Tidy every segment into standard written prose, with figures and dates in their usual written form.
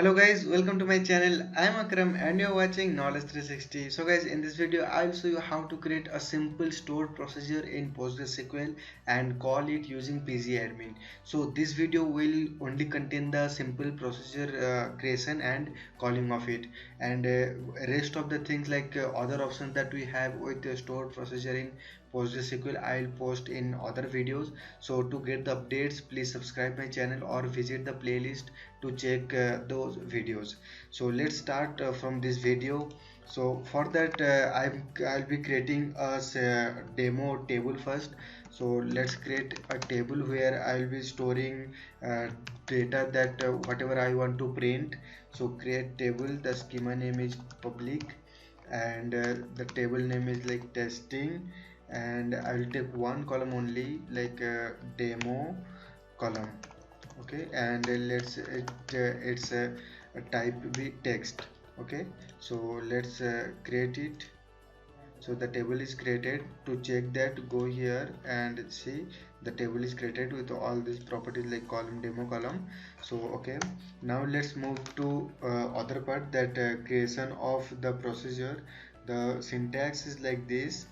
Hello guys, welcome to my channel. I am Akram and you're watching Knowledge 360. So guys, in this video I'll show you how to create a simple stored procedure in PostgreSQL and call it using pgadmin. So this video will only contain the simple procedure creation and calling of it, and rest of the things like other options that we have with stored procedure in PostgreSQL I'll post in other videos. So to get the updates, please subscribe my channel or visit the playlist to check those videos. So let's start from this video. So for that I'll be creating a demo table first. So let's create a table where I'll be storing data that whatever I want to print. So create table, the schema name is public, and the table name is like testing, and I will take one column only, like demo column. Okay, and it's a type be text. Okay, so let's create it. So the table is created. To check that, go here and see the table is created with all these properties like column, demo column. So okay, now let's move to other part, that creation of the procedure. The syntax is like this: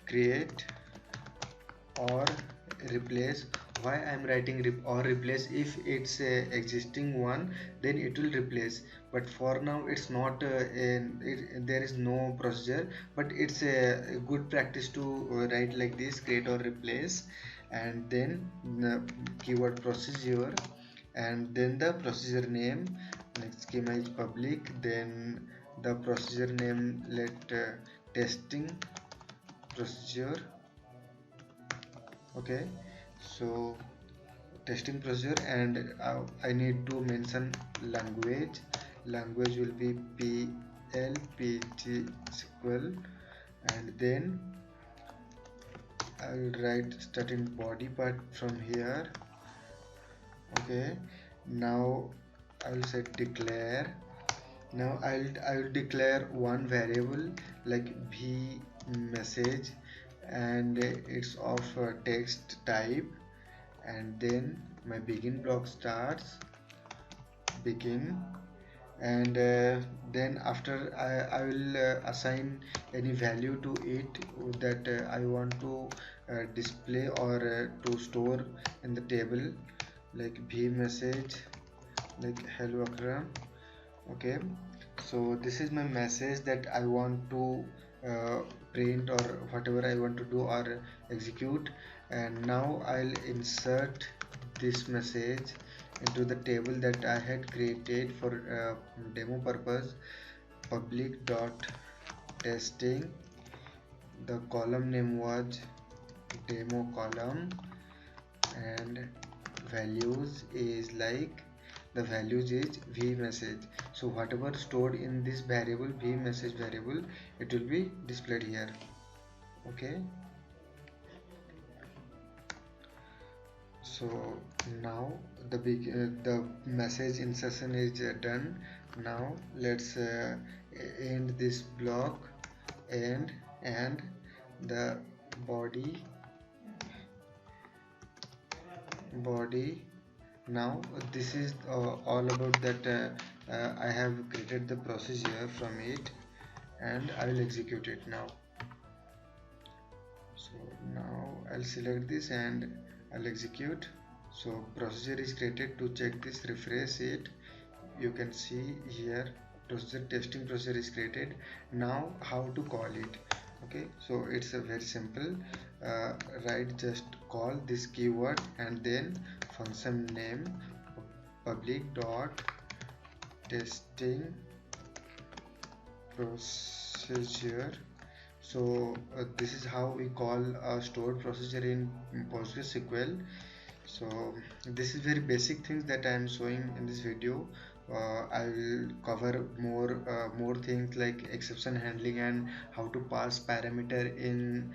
create or replace. Why I'm writing or replace? If it's a existing one, then it will replace, but for now it's not there is no procedure, but it's a good practice to write like this: create or replace, and then the keyword procedure, and then the procedure name. Next schema is public, then the procedure name, let testing procedure. Okay, so testing procedure, and I need to mention language will be PLPG SQL, and then I'll write starting body part from here. Okay, now I'll say declare. Now I'll declare one variable like v message, and it's of text type, and then my begin block starts begin, and then after I will assign any value to it that I want to display or to store in the table, like v message, like hello Akram. Okay, so this is my message that I want to print or whatever I want to do or execute, and now I'll insert this message into the table that I had created for demo purpose. Public dot testing, the column name was demo column, and values is like, the values is v message. So whatever stored in this variable, v message variable, it will be displayed here. Okay, so now the message insertion is done. Now let's end this block, and the body. Now this is all about that I have created the procedure from it, and I will execute it now. So now I'll select this and I'll execute. So procedure is created. To check this, refresh it, you can see here procedure, testing procedure is created. Now how to call it? Okay, so it's a very simple, right, just call this keyword and then function name public dot testing procedure. So this is how we call a stored procedure in PostgreSQL. So this is very basic things that I am showing in this video. I will cover more things like exception handling and how to pass parameter in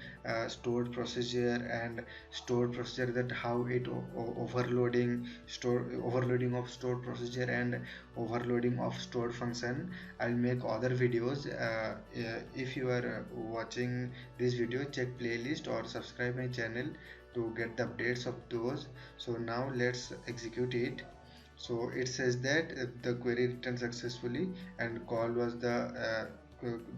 stored procedure, and stored procedure, that how it overloading of stored procedure and overloading of stored function. I'll make other videos. If you are watching this video, check playlist or subscribe my channel to get the updates of those. So now let's execute it. So it says that the query returned successfully and call was the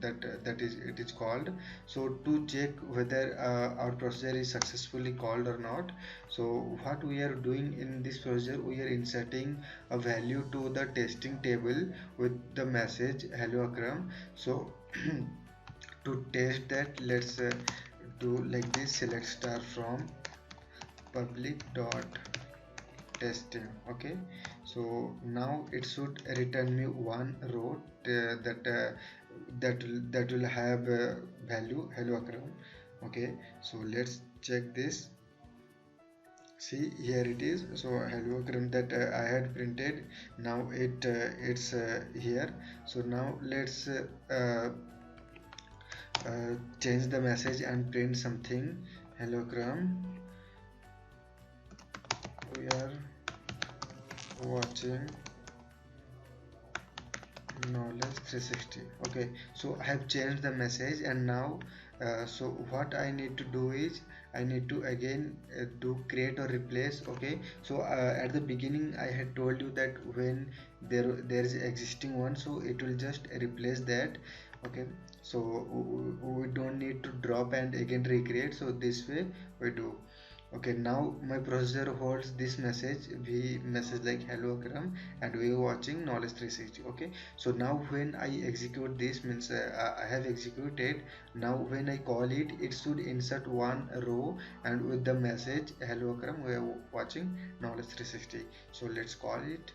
that is it is called. So to check whether our procedure is successfully called or not, so what we are doing in this procedure, we are inserting a value to the testing table with the message hello Akram. So to test that, let's do like this: select star from public dot testing. Okay, so now it should return me one row that will have value hello Akram. Okay, so let's check this. See, here it is. So hello Akram that I had printed, now it's here. So now let's change the message and print something. Hello Akram, we are watching knowledge 360. Okay, so I have changed the message, and now so what I need to do is I need to again do create or replace. Okay, so at the beginning I had told you that when there is existing one, so it will just replace that. Okay, so we don't need to drop and again recreate, so this way we do. Okay, now my processor holds this message, we message like hello Akram, and we are watching knowledge 360. Okay, so now when I execute this, means I have executed. Now when I call it, it should insert one row and with the message hello Akram, we are watching knowledge 360. So let's call it.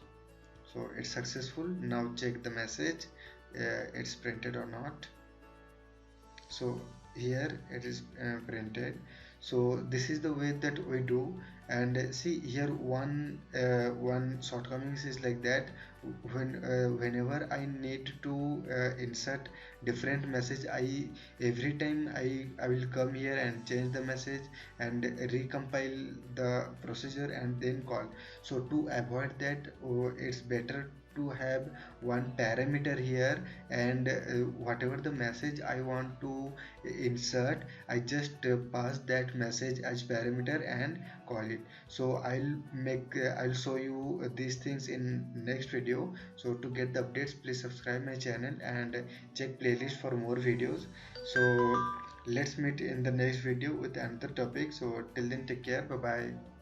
So it's successful. Now check the message, it's printed or not. So here it is printed. So this is the way that we do. And see here one shortcomings is like that, whenever I need to insert different message, I every time I will come here and change the message and recompile the procedure and then call. So to avoid that, it's better to have one parameter here, and whatever the message I want to insert, I just pass that message as parameter and call it. So I'll show you these things in next video. So to get the updates, please subscribe my channel and check playlist for more videos. So let's meet in the next video with another topic. So till then, take care, bye bye.